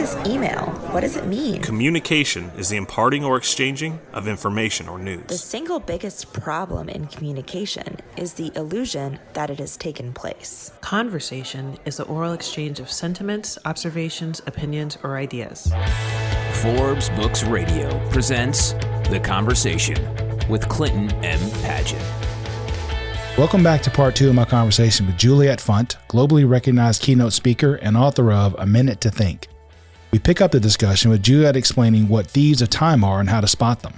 this email? What does it mean? Communication is the imparting or exchanging of information or The news. single biggest problem in communication is the illusion that it has taken place. Conversation is the oral exchange of sentiments, observations, opinions, or ideas. Forbes Books Radio presents The Conversation with Clinton M. Padgett. Welcome back to part 2 of my conversation with Juliet Funt, globally recognized keynote speaker and author of A Minute to Think. We pick up the discussion with Juliet explaining what thieves of time are and how to spot them.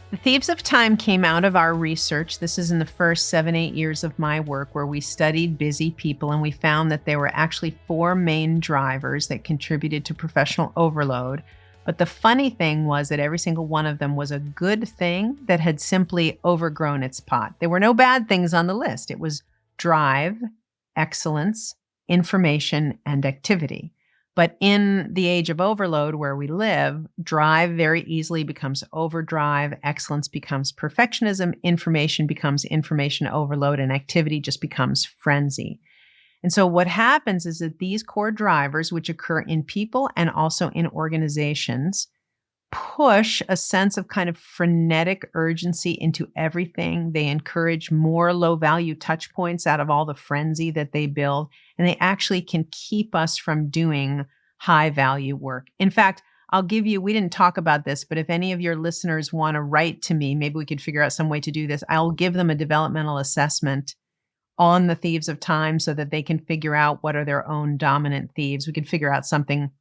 The thieves of time came out of our research. This is in the first 7-8 years of my work, where we studied busy people, and we found that there were actually 4 main drivers that contributed to professional overload. But the funny thing was that every single one of them was a good thing that had simply overgrown its pot. There were no bad things on the list. It was drive, excellence, information, and activity. But in the age of overload where we live, drive very easily becomes overdrive, excellence becomes perfectionism, information becomes information overload, and activity just becomes frenzy. And so what happens is that these core drivers, which occur in people and also in organizations, push a sense of kind of frenetic urgency into everything. They encourage more low-value touch points out of all the frenzy that they build, and they actually can keep us from doing high-value work. In fact, I'll give you, we didn't talk about this, but if any of your listeners want to write to me, maybe we could figure out some way to do this. I'll give them a developmental assessment on the thieves of time so that they can figure out what are their own dominant thieves. We could figure out something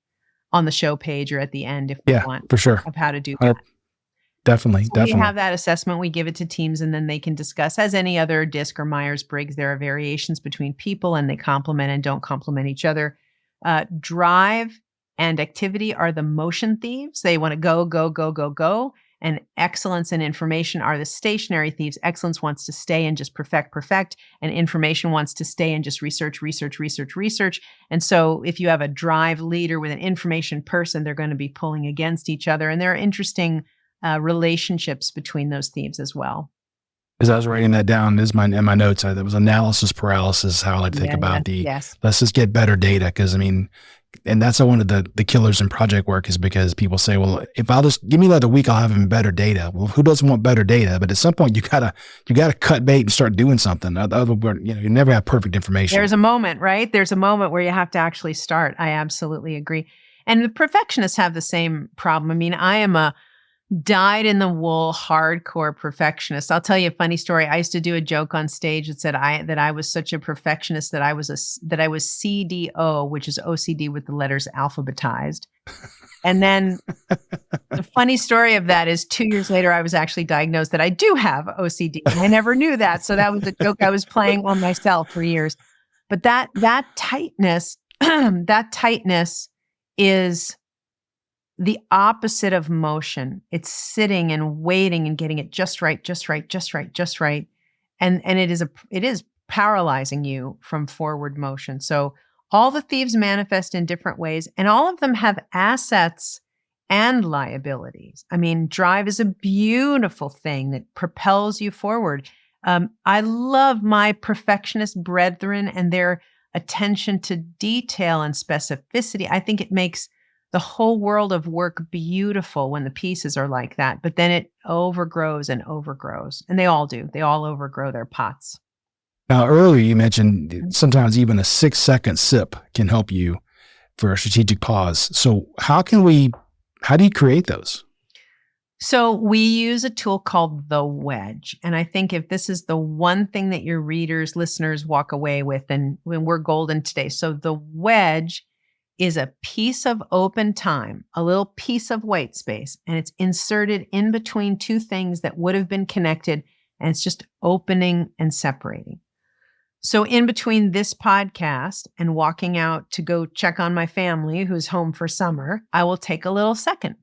on the show page or at the end if we want, for sure, of how to do that. Definitely. We have that assessment, we give it to teams, and then they can discuss, as any other DISC or Myers-Briggs, there are variations between people and they complement and don't complement each other. Drive and activity are the motion thieves. They want to go, go, go, go, go. And excellence and information are the stationary thieves. Excellence wants to stay and just perfect. And information wants to stay and just research. And so if you have a drive leader with an information person, they're going to be pulling against each other. And there are interesting relationships between those thieves as well. As I was writing that down, in my notes, there was analysis paralysis, how I like to think about let's just get better data. Because and that's one of the killers in project work, is because people say, well, if I'll just give me another week, I'll have even better data. Well, who doesn't want better data? But at some point you gotta cut bait and start doing something. Otherwise, you never have perfect information. There's a moment, right? There's a moment where you have to actually start. I absolutely agree. And the perfectionists have the same problem. I am a dyed-in-the-wool, hardcore perfectionist. I'll tell you a funny story. I used to do a joke on stage that said that I was such a perfectionist that I was CDO, which is OCD with the letters alphabetized. And then the funny story of that is 2 years later, I was actually diagnosed that I do have OCD. And I never knew that. So that was a joke I was playing on myself for years. But that tightness, that tightness is the opposite of motion. It's sitting and waiting and getting it just right. And it is paralyzing you from forward motion. So all the thieves manifest in different ways, and all of them have assets and liabilities. Drive is a beautiful thing that propels you forward. I love my perfectionist brethren and their attention to detail and specificity. I think it makes the whole world of work beautiful when the pieces are like that, but then it overgrows and overgrows. And they all do. They all overgrow their pots. Now, earlier you mentioned sometimes even a 6-second sip can help you for a strategic pause. So how do you create those? So we use a tool called the wedge. And I think if this is the one thing that your readers, listeners walk away with, and when we're golden today. So the wedge is a piece of open time, a little piece of white space, and it's inserted in between two things that would have been connected, and it's just opening and separating. So in between this podcast and walking out to go check on my family who's home for summer, I will take a little second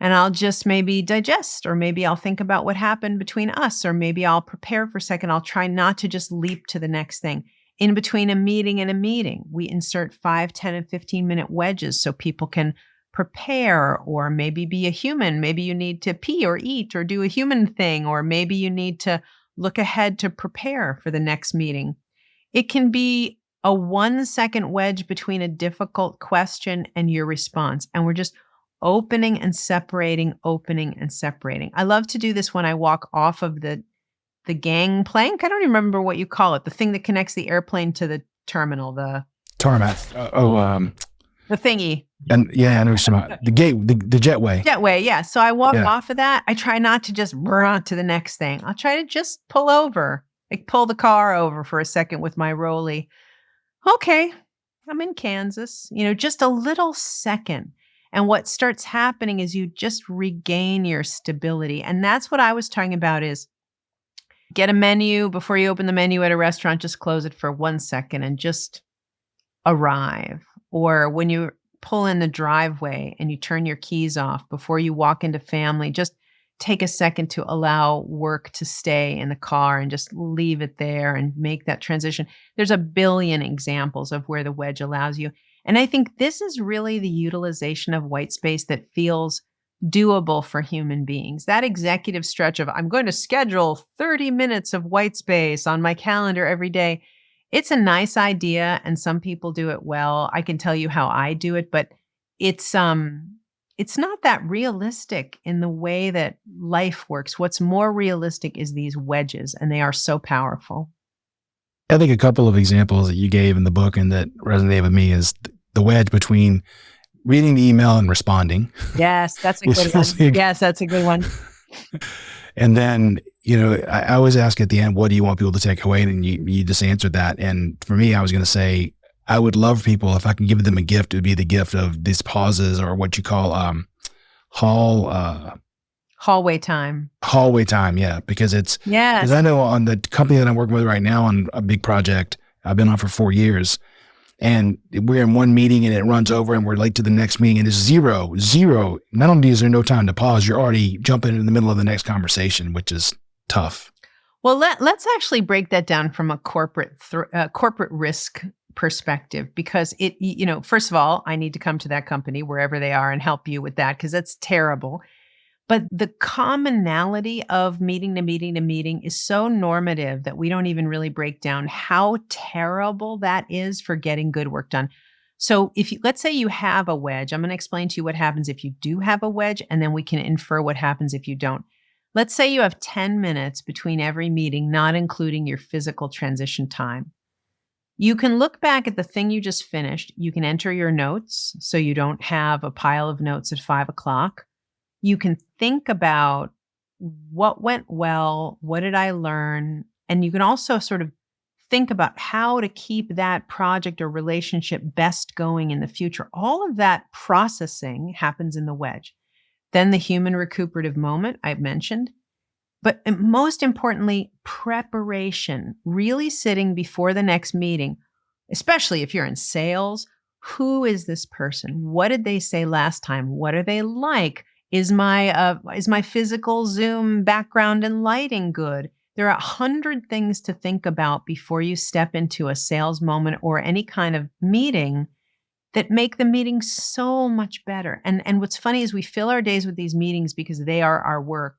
and I'll just maybe digest, or maybe I'll think about what happened between us, or maybe I'll prepare for a second. I'll try not to just leap to the next thing. In between a meeting and a meeting, we insert 5, 10, and 15-minute wedges so people can prepare, or maybe be a human. Maybe you need to pee or eat or do a human thing, or maybe you need to look ahead to prepare for the next meeting. It can be a 1-second wedge between a difficult question and your response. And we're just opening and separating, opening and separating. I love to do this when I walk off of the gangplank. I don't even remember what you call it. The thing that connects the airplane to the terminal, the Tarmac. the thingy. And yeah, I know what you're talking about. The jetway. Jetway, yeah. So I walk off of that. I try not to just run to the next thing. I'll try to just pull over, like pull the car over for a second with my rolly. Okay, I'm in Kansas, just a little second. And what starts happening is you just regain your stability. And that's what I was talking about is get a menu before you open the menu at a restaurant, just close it for 1 second and just arrive. Or when you pull in the driveway and you turn your keys off before you walk into family, just take a second to allow work to stay in the car and just leave it there and make that transition. There's a billion examples of where the wedge allows you. And I think this is really the utilization of white space that feels doable for human beings. That executive stretch of, I'm going to schedule 30 minutes of white space on my calendar every day. It's a nice idea, and some people do it well. I can tell you how I do it, but it's not that realistic in the way that life works. What's more realistic is these wedges, and they are so powerful. I think a couple of examples that you gave in the book and that resonated with me is the wedge between reading the email and responding. Yes, that's a good one. Yes, that's a good one. And then, I always ask at the end, what do you want people to take away? And you just answered that. And for me, I was going to say, I would love people, if I can give them a gift, it would be the gift of these pauses, or what you call hallway time. Hallway time, yeah. Because because I know on the company that I'm working with right now on a big project, I've been on for 4 years, and we're in one meeting and it runs over and we're late to the next meeting and it's zero. Not only is there no time to pause, you're already jumping in the middle of the next conversation, which is tough. Well, let's actually break that down from a corporate risk perspective, because first of all, I need to come to that company wherever they are and help you with that, because that's terrible. But the commonality of meeting to meeting to meeting is so normative that we don't even really break down how terrible that is for getting good work done. So let's say you have a wedge, I'm going to explain to you what happens if you do have a wedge, and then we can infer what happens if you don't. Let's say you have 10 minutes between every meeting, not including your physical transition time. You can look back at the thing you just finished. You can enter your notes so you don't have a pile of notes at 5 o'clock. You can think about what went well, what did I learn? And you can also sort of think about how to keep that project or relationship best going in the future. All of that processing happens in the wedge. Then the human recuperative moment I've mentioned. But most importantly, preparation, really sitting before the next meeting, especially if you're in sales. Who is this person? What did they say last time? What are they like? Is my physical Zoom background and lighting good? There are 100 things to think about before you step into a sales moment or any kind of meeting that make the meeting so much better. And what's funny is we fill our days with these meetings because they are our work,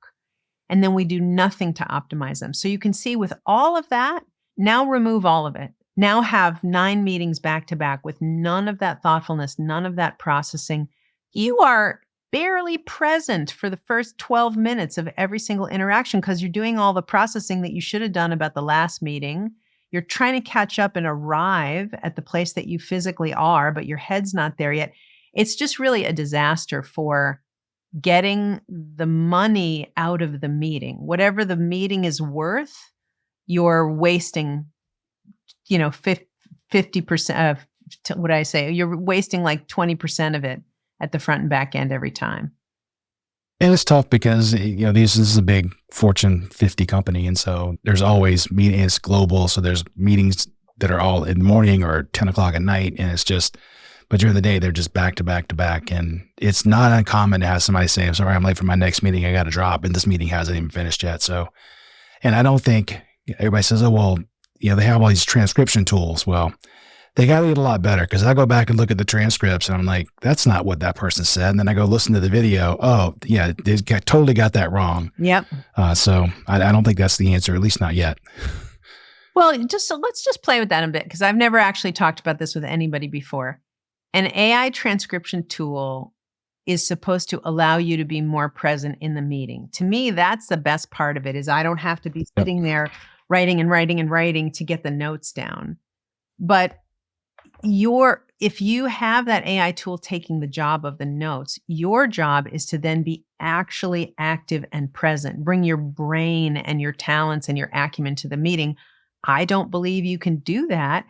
and then we do nothing to optimize them. So you can see with all of that, now remove all of it. Now have 9 meetings back to back with none of that thoughtfulness, none of that processing. You are barely present for the first 12 minutes of every single interaction because you're doing all the processing that you should have done about the last meeting. You're trying to catch up and arrive at the place that you physically are, but your head's not there yet. It's just really a disaster for getting the money out of the meeting. Whatever the meeting is worth, you're wasting, 50% of, what did I say? You're wasting like 20% of it at the front and back end every time. And it's tough because, this is a big Fortune 50 company. And so there's always meetings, it's global. So there's meetings that are all in the morning or 10 o'clock at night. And it's just, but during the day, they're just back to back to back. And it's not uncommon to have somebody say, I'm sorry, I'm late for my next meeting. I got to drop. And this meeting hasn't even finished yet. So, and I don't think everybody says, oh, well, they have all these transcription tools. Well, they got to get a lot better, because I go back and look at the transcripts and I'm like, that's not what that person said. And then I go listen to the video. Oh, yeah, they totally got that wrong. Yep. So I don't think that's the answer, at least not yet. Well, let's just play with that a bit, because I've never actually talked about this with anybody before. An AI transcription tool is supposed to allow you to be more present in the meeting. To me, that's the best part of it, is I don't have to be sitting there writing and writing and writing to get the notes down. But if you have that AI tool taking the job of the notes, your job is to then be actually active and present. Bring your brain and your talents and your acumen to the meeting. I don't believe you can do that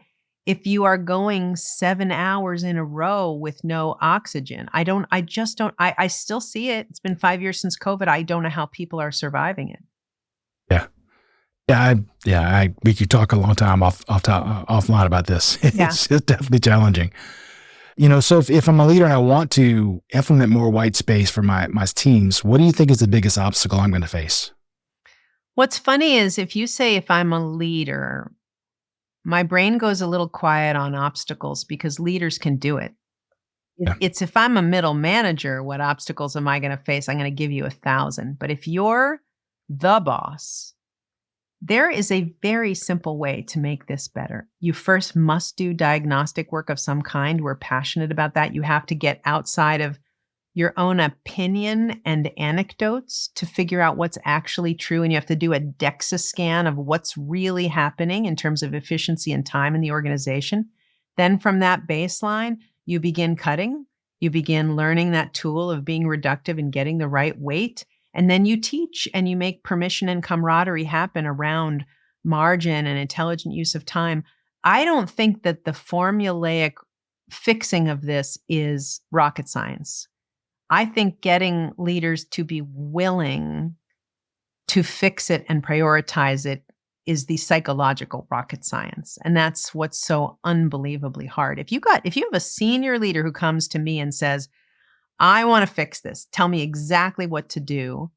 if you are going 7 hours in a row with no oxygen. I still see it. It's been 5 years since COVID. I don't know how people are surviving it. We could talk a long time offline about this. It's definitely challenging. So if I'm a leader and I want to implement more white space for my teams, what do you think is the biggest obstacle I'm going to face? What's funny is if I'm a leader, my brain goes a little quiet on obstacles because leaders can do it. It's if I'm a middle manager, what obstacles am I going to face? I'm going to give you 1,000. But if you're the boss, there is a very simple way to make this better. You first must do diagnostic work of some kind. We're passionate about that. You have to get outside of your own opinion and anecdotes to figure out what's actually true. And you have to do a DEXA scan of what's really happening in terms of efficiency and time in the organization. Then from that baseline, you begin cutting. You begin learning that tool of being reductive and getting the right weight. And then you teach and you make permission and camaraderie happen around margin and intelligent use of time. I don't think that the formulaic fixing of this is rocket science. I think getting leaders to be willing to fix it and prioritize it is the psychological rocket science. And that's what's so unbelievably hard. If you have a senior leader who comes to me and says, I want to fix this, tell me exactly what to do,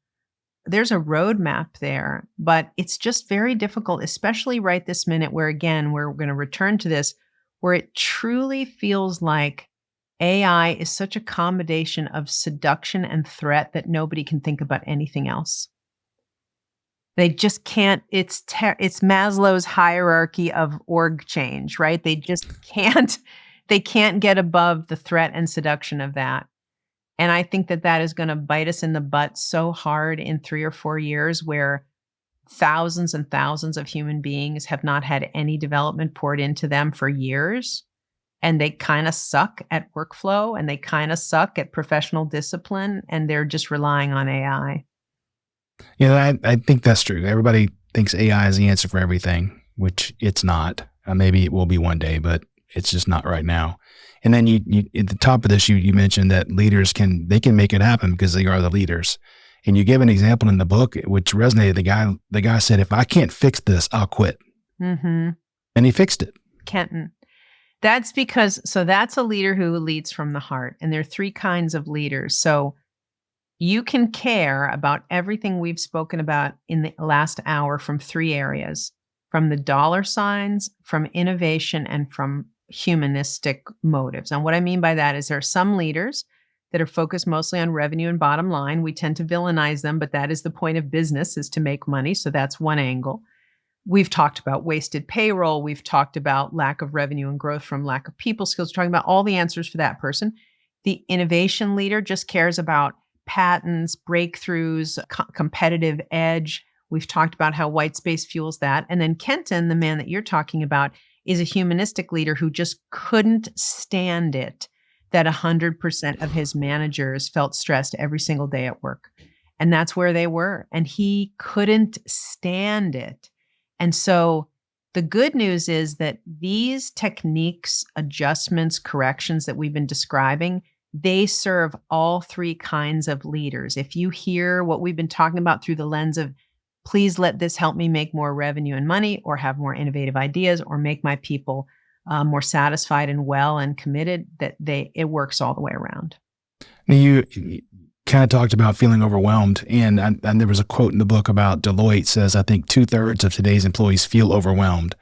there's a roadmap there, but it's just very difficult, especially right this minute where, again, we're going to return to this, where it truly feels like AI is such a combination of seduction and threat that nobody can think about anything else. They just can't. It's Maslow's hierarchy of org change, right? They just can't. They can't get above the threat and seduction of that. And I think that is going to bite us in the butt so hard in 3 or 4 years, where thousands and thousands of human beings have not had any development poured into them for years. And they kind of suck at workflow and they kind of suck at professional discipline, and they're just relying on AI. I think that's true. Everybody thinks AI is the answer for everything, which it's not. Maybe it will be one day, but it's just not right now. And then you at the top of this, you mentioned that leaders can make it happen because they are the leaders. And you give an example in the book which resonated. The guy said, "If I can't fix this, I'll quit." Mm-hmm. And he fixed it. Kenton. That's that's a leader who leads from the heart. And there are 3 kinds of leaders. So you can care about everything we've spoken about in the last hour from 3 areas: from the dollar signs, from innovation, and from humanistic motives. And what I mean by that is there are some leaders that are focused mostly on revenue and bottom line. We tend to villainize them, but that is the point of business, is to make money. So that's one angle. We've talked about wasted payroll. We've talked about lack of revenue and growth from lack of people skills. We're talking about all the answers for that person. The innovation leader just cares about patents, breakthroughs, competitive edge. We've talked about how white space fuels that. And then Kenton, the man that you're talking about, is a humanistic leader who just couldn't stand it that 100% of his managers felt stressed every single day at work. And that's where they were. And he couldn't stand it. And so the good news is that these techniques, adjustments, corrections that we've been describing, they serve all 3 kinds of leaders. If you hear what we've been talking about through the lens of, please let this help me make more revenue and money, or have more innovative ideas, or make my people more satisfied and well and committed, it works all the way around. You kind of talked about feeling overwhelmed, and there was a quote in the book about Deloitte says, I think 2/3 of today's employees feel overwhelmed.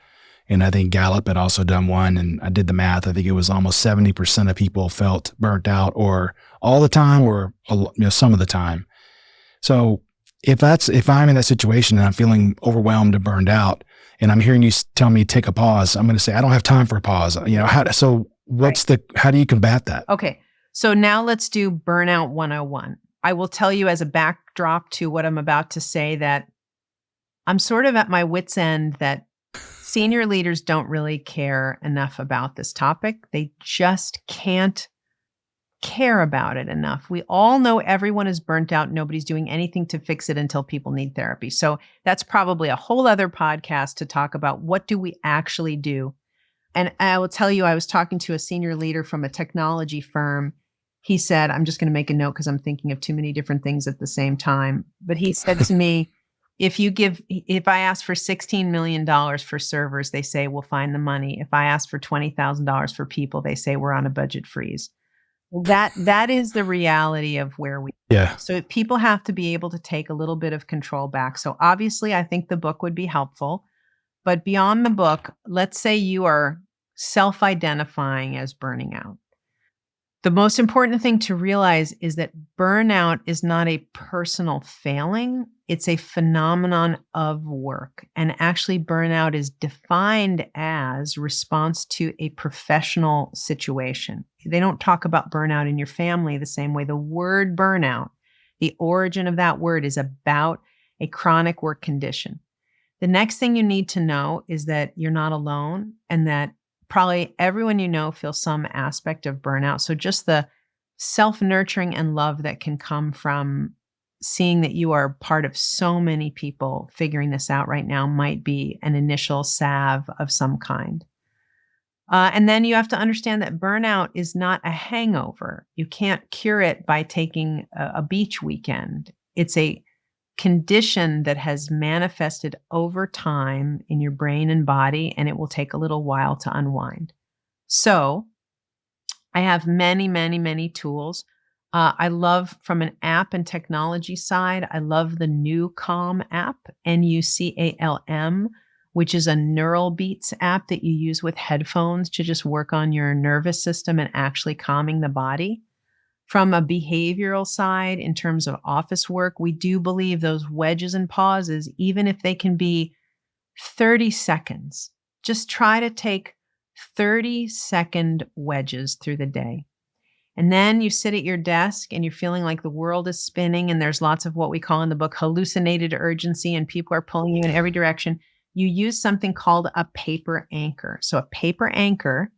And I think Gallup had also done one, and I did the math. I think it was almost 70% of people felt burnt out, or all the time, or some of the time. So if I'm in that situation and I'm feeling overwhelmed and burned out, and I'm hearing you tell me take a pause, I'm going to say, I don't have time for a pause. How do you combat that? Okay. So now let's do burnout 101. I will tell you as a backdrop to what I'm about to say that I'm sort of at my wit's end that senior leaders don't really care enough about this topic. They just can't care about it enough. We all know everyone is burnt out. Nobody's doing anything to fix it until people need therapy. So that's probably a whole other podcast to talk about what do we actually do. And I will tell you, I was talking to a senior leader from a technology firm. He said, I'm just going to make a note because I'm thinking of too many different things at the same time. But he said to me, if I ask for $16 million for servers, they say we'll find the money. If I ask for $20,000 for people, they say we're on a budget freeze. That is the reality of where we are. Yeah. So people have to be able to take a little bit of control back. So obviously, I think the book would be helpful. But beyond the book, let's say you are self-identifying as burning out. The most important thing to realize is that burnout is not a personal failing. It's a phenomenon of work. And actually, burnout is defined as response to a professional situation. They don't talk about burnout in your family the same way. The word burnout, the origin of that word is about a chronic work condition. The next thing you need to know is that you're not alone and that probably everyone you know feels some aspect of burnout. So just the self-nurturing and love that can come from seeing that you are part of so many people figuring this out right now might be an initial salve of some kind. And then you have to understand that burnout is not a hangover. You can't cure it by taking a beach weekend. It's a condition that has manifested over time in your brain and body, and it will take a little while to unwind. So I have many, many, many tools. I love from an app and technology side, I love the new Calm app, NUCALM, which is a neural beats app that you use with headphones to just work on your nervous system and actually calming the body. From a behavioral side, in terms of office work, we do believe those wedges and pauses, even if they can be 30 seconds, just try to take 30-second wedges through the day. And then you sit at your desk and you're feeling like the world is spinning and there's lots of what we call in the book hallucinated urgency and people are pulling you in every direction. You use something called a paper anchor. So a paper anchor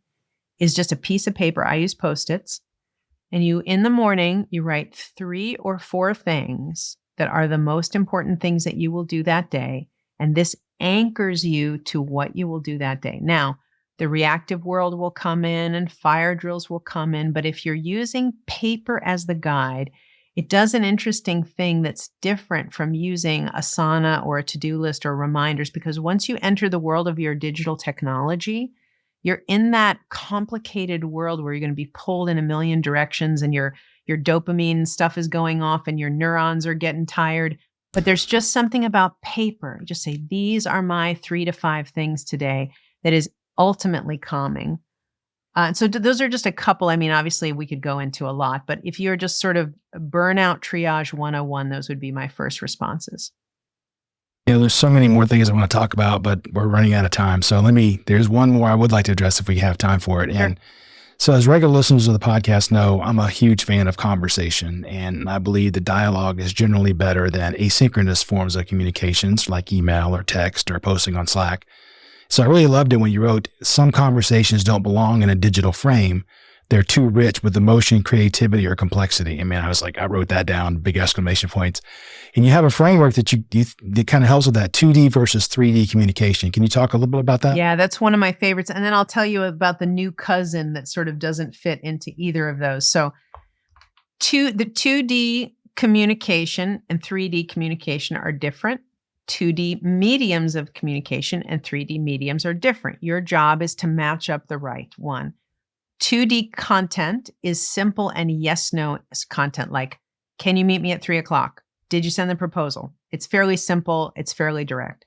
is just a piece of paper. I use Post-its. And you, in the morning, you write 3 or 4 things that are the most important things that you will do that day. And this anchors you to what you will do that day. Now, the reactive world will come in and fire drills will come in. But if you're using paper as the guide, it does an interesting thing that's different from using Asana or a to-do list or reminders, because once you enter the world of your digital technology, you're in that complicated world where you're going to be pulled in a million directions and your dopamine stuff is going off and your neurons are getting tired. But there's just something about paper. You just say, these are my 3 to 5 things today that is ultimately calming. So those are just a couple. I mean, obviously we could go into a lot, but if you're just sort of burnout triage 101, those would be my first responses. There's so many more things I want to talk about, but we're running out of time. So there's one more I would like to address if we have time for it. Sure. And so as regular listeners of the podcast know, I'm a huge fan of conversation, and I believe the dialogue is generally better than asynchronous forms of communications like email or text or posting on Slack. So I really loved it when you wrote, some conversations don't belong in a digital frame. They're too rich with emotion, creativity, or complexity. I mean, I wrote that down, big exclamation points. And you have a framework that that kind of helps with that 2D versus 3D communication. Can you talk a little bit about that? Yeah, that's one of my favorites. And then I'll tell you about the new cousin that sort of doesn't fit into either of those. So the 2D communication and 3D communication are different. 2D mediums of communication and 3D mediums are different. Your job is to match up the right one. 2D content is simple and yes/no content, like, can you meet me at 3:00? Did you send the proposal? It's fairly simple. It's fairly direct.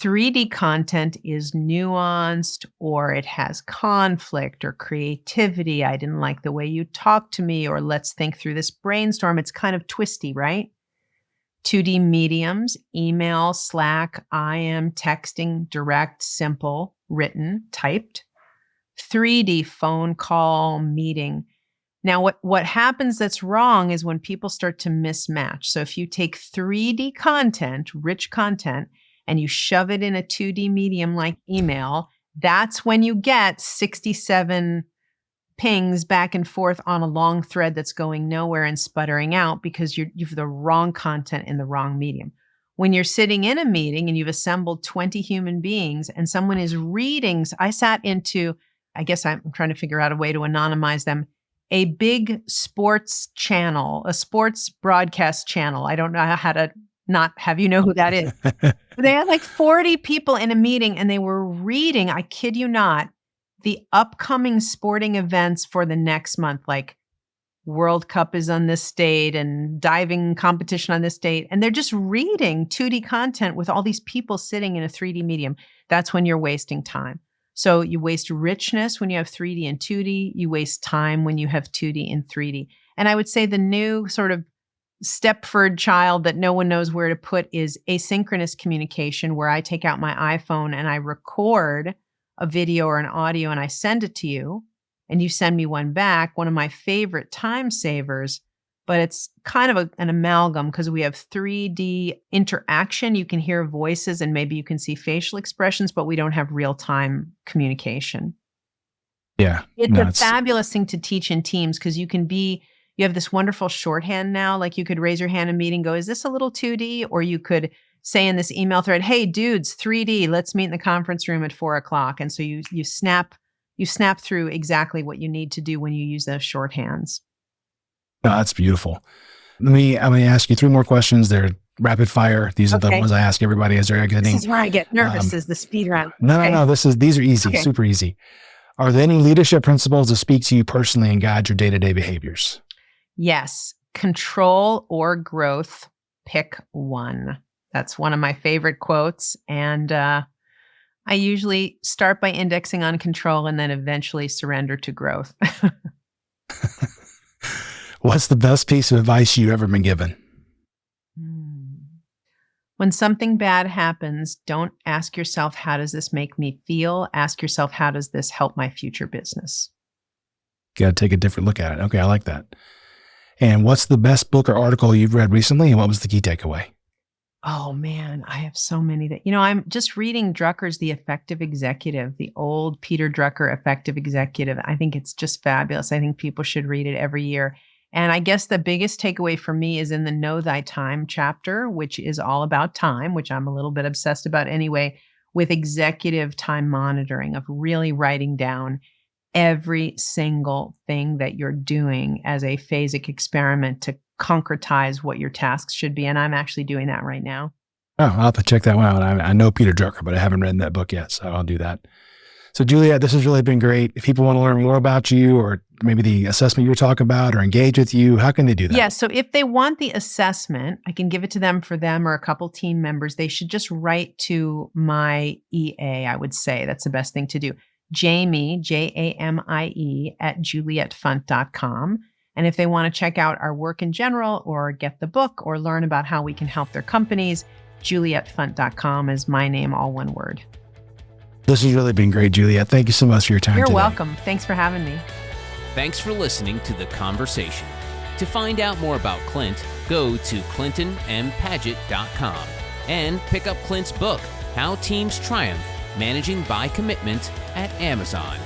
3D content is nuanced, or it has conflict or creativity. I didn't like the way you talked to me, or let's think through this brainstorm. It's kind of twisty, right? 2D mediums, email, Slack, IM, texting, direct, simple, written, typed. 3D, phone call, meeting. Now, what happens that's wrong is when people start to mismatch. So if you take 3D content, rich content, and you shove it in a 2D medium like email, that's when you get 67 pings back and forth on a long thread that's going nowhere and sputtering out because you've the wrong content in the wrong medium. When you're sitting in a meeting and you've assembled 20 human beings and someone is reading, I sat into, I guess I'm trying to figure out a way to anonymize them, a big sports channel, a sports broadcast channel. I don't know how to not have you know who that is. They had like 40 people in a meeting and they were reading, I kid you not, the upcoming sporting events for the next month, like World Cup is on this date and diving competition on this date. And they're just reading 2D content with all these people sitting in a 3D medium. That's when you're wasting time. So you waste richness when you have 3D and 2D. You waste time when you have 2D and 3D. And I would say the new sort of Stepford child that no one knows where to put is asynchronous communication, where I take out my iPhone and I record a video or an audio and I send it to you and you send me one back. One of my favorite time savers, but it's kind of an amalgam because we have 3D interaction. You can hear voices and maybe you can see facial expressions, but we don't have real-time communication. Yeah. It's a fabulous thing to teach in teams because you have this wonderful shorthand now. Like you could raise your hand in a meeting, go, is this a little 2D? Or you could say in this email thread, hey dudes, 3D, let's meet in the conference room at 4:00. And so you snap through exactly what you need to do when you use those shorthands. No, that's beautiful. I'm going to ask you 3 more questions. They're rapid fire. These are the ones I ask everybody as they're exiting. This is where I get nervous is the speed round. No. These are easy, super easy. Are there any leadership principles that speak to you personally and guide your day-to-day behaviors? Yes. Control or growth. Pick one. That's one of my favorite quotes. And I usually start by indexing on control and then eventually surrender to growth. What's the best piece of advice you've ever been given? When something bad happens, don't ask yourself, how does this make me feel? Ask yourself, how does this help my future business? Got to take a different look at it. Okay, I like that. And what's the best book or article you've read recently, and what was the key takeaway? Oh man, I have so many that, I'm just reading Drucker's The Effective Executive, the old Peter Drucker Effective Executive. I think it's just fabulous. I think people should read it every year. And I guess the biggest takeaway for me is in the Know Thy Time chapter, which is all about time, which I'm a little bit obsessed about anyway, with executive time monitoring, of really writing down every single thing that you're doing as a phasic experiment to concretize what your tasks should be. And I'm actually doing that right now. Oh, I'll have to check that one out. I know Peter Drucker, but I haven't read that book yet, so I'll do that. So Juliet, this has really been great. If people want to learn more about you or maybe the assessment you were talking about or engage with you, how can they do that? Yeah, so if they want the assessment, I can give it to them for them or a couple team members. They should just write to my EA, I would say. That's the best thing to do. Jamie, Jamie, at julietfunt.com. And if they want to check out our work in general or get the book or learn about how we can help their companies, julietfunt.com is my name, all one word. This has really been great, Juliet. Thank you so much for your time today. You're welcome. Thanks for having me. Thanks for listening to The Conversation. To find out more about Clint, go to clintonmpaget.com and pick up Clint's book, How Teams Triumph, Managing by Commitment, at Amazon.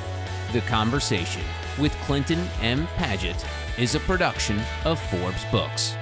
The Conversation with Clinton M. Paget is a production of Forbes Books.